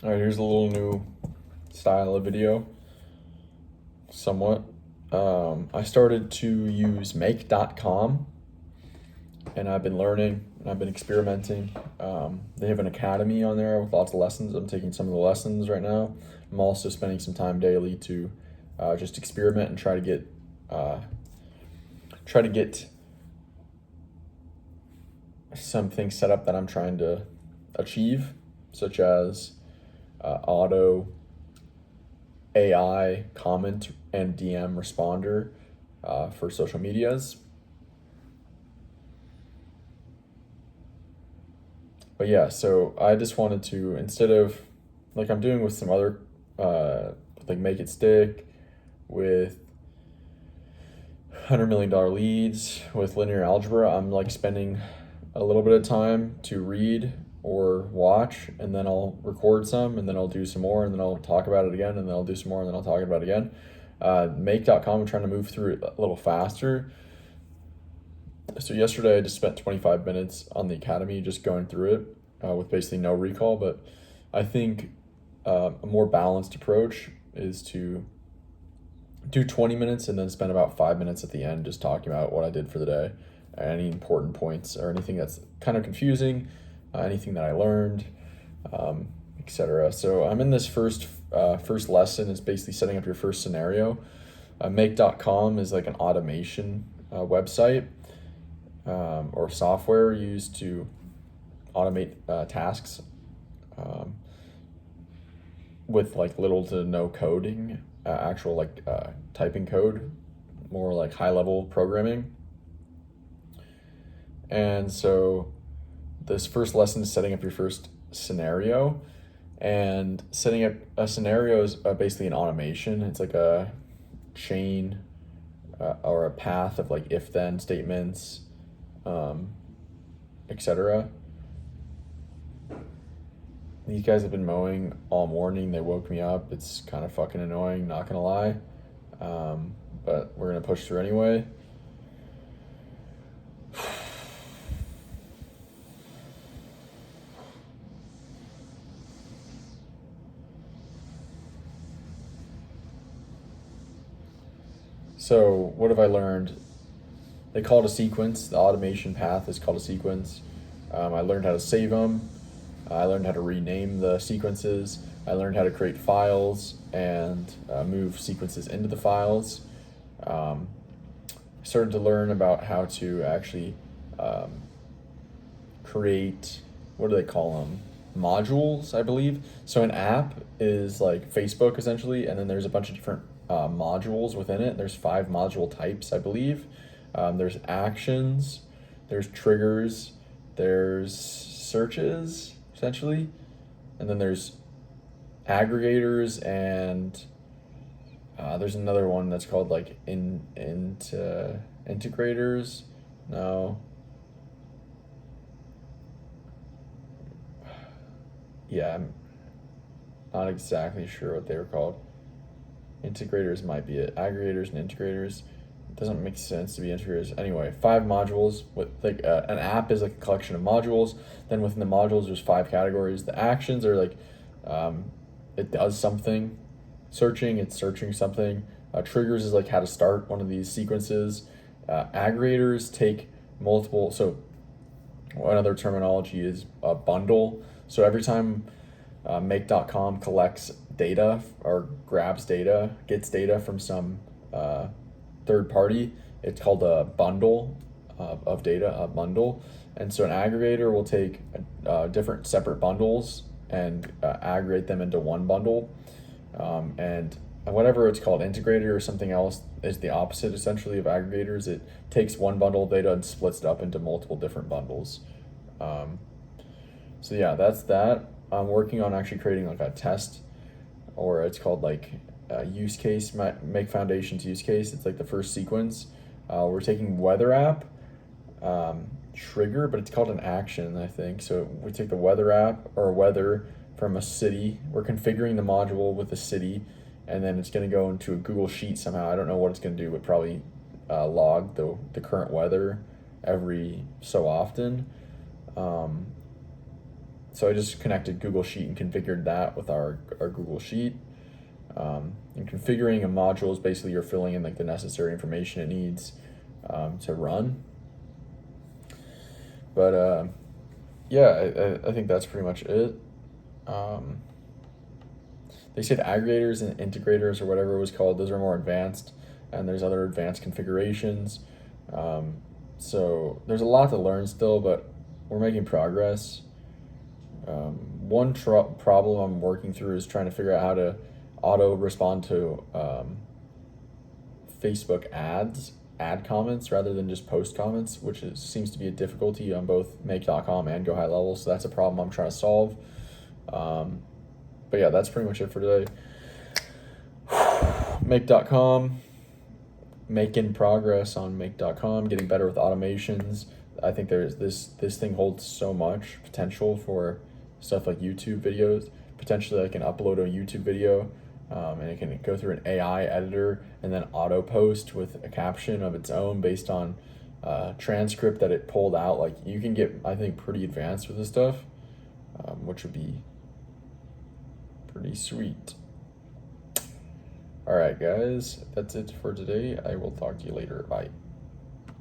All right, here's a little new style of video, somewhat. I started to use make.com and I've been learning and I've been experimenting. They have an academy on there with lots of lessons. I'm taking some of the lessons right now. I'm also spending some time daily to just experiment and try to get some things set up that I'm trying to achieve, such as auto AI comment and DM responder for social medias. But yeah, so I just wanted to, instead of like I'm doing with some other, like Make It Stick, with $100 million leads, with linear algebra, I'm like spending a little bit of time to read or watch, and then I'll record some, and then I'll do some more, and then I'll talk about it again, and then I'll do some more, and then I'll talk about it again. Make.com, I'm trying to move through it a little faster. So yesterday I just spent 25 minutes on the academy just going through it with basically no recall. But I think a more balanced approach is to do 20 minutes and then spend about 5 minutes at the end just talking about what I did for the day, any important points or anything that's kind of confusing, anything that I learned, etc. So I'm in this first lesson. It's basically setting up your first scenario. Make.com is like an automation website or software used to automate tasks with like little to no coding, actual like typing code, more like high level programming. And so this first lesson is setting up your first scenario. And setting up a scenario is basically an automation. It's like a chain or a path of like if then statements, etc. These guys have been mowing all morning. They woke me up. It's kind of fucking annoying, not gonna lie. But we're gonna push through anyway. So what have I learned? They call it a sequence. The automation path is called a sequence. I learned how to save them. I learned how to rename the sequences. I learned how to create files and move sequences into the files. I started to learn about how to actually create, what do they call them? Modules, I believe. So an app is like Facebook essentially, and then there's a bunch of different modules within it. There's 5 module types, I believe. There's actions, there's triggers, there's searches, essentially, and then there's aggregators, and there's another one that's called like into integrators. No, yeah, I'm not exactly sure what they were called. Integrators might be it. Aggregators and integrators. It doesn't make sense to be integrators. Anyway, 5 modules. With like an app is like a collection of modules. Then within the modules, there's 5 categories. The actions are like it does something. Searching, it's searching something. Triggers is like how to start one of these sequences. Aggregators take multiple. So another terminology is a bundle. So every time make.com collects data or grabs data, gets data from some third party, it's called a bundle of data, a bundle. And so an aggregator will take different separate bundles and aggregate them into one bundle. And whatever it's called, integrator or something else, is the opposite essentially of aggregators. It takes one bundle of data and splits it up into multiple different bundles. So yeah, that's that. I'm working on actually creating like a test, or it's called like use case, make foundations use case. It's like the first sequence. We're taking weather app, trigger, but it's called an action, I think. So we take the weather app or weather from a city. We're configuring the module with a city, and then it's going to go into a Google Sheet somehow. I don't know what it's going to do, but probably log the current weather every so often. So I just connected Google Sheet and configured that with our Google Sheet. And configuring a module is basically you're filling in like the necessary information it needs to run. But yeah, I think that's pretty much it. They said aggregators and integrators or whatever it was called, those are more advanced, and there's other advanced configurations. So there's a lot to learn still, but we're making progress. One problem I'm working through is trying to figure out how to auto respond to Facebook ad comments rather than just post comments, which seems to be a difficulty on both make.com and Go High Level. So that's a problem I'm trying to solve. But yeah, that's pretty much it for today. Make.com, making progress on make.com, getting better with automations. I think there's this thing holds so much potential for stuff like YouTube videos. Potentially, I can upload a YouTube video, and it can go through an AI editor and then auto post with a caption of its own based on transcript that it pulled out. Like, you can get, I think, pretty advanced with this stuff, which would be pretty sweet. All right, guys, that's it for today. I will talk to you later. Bye.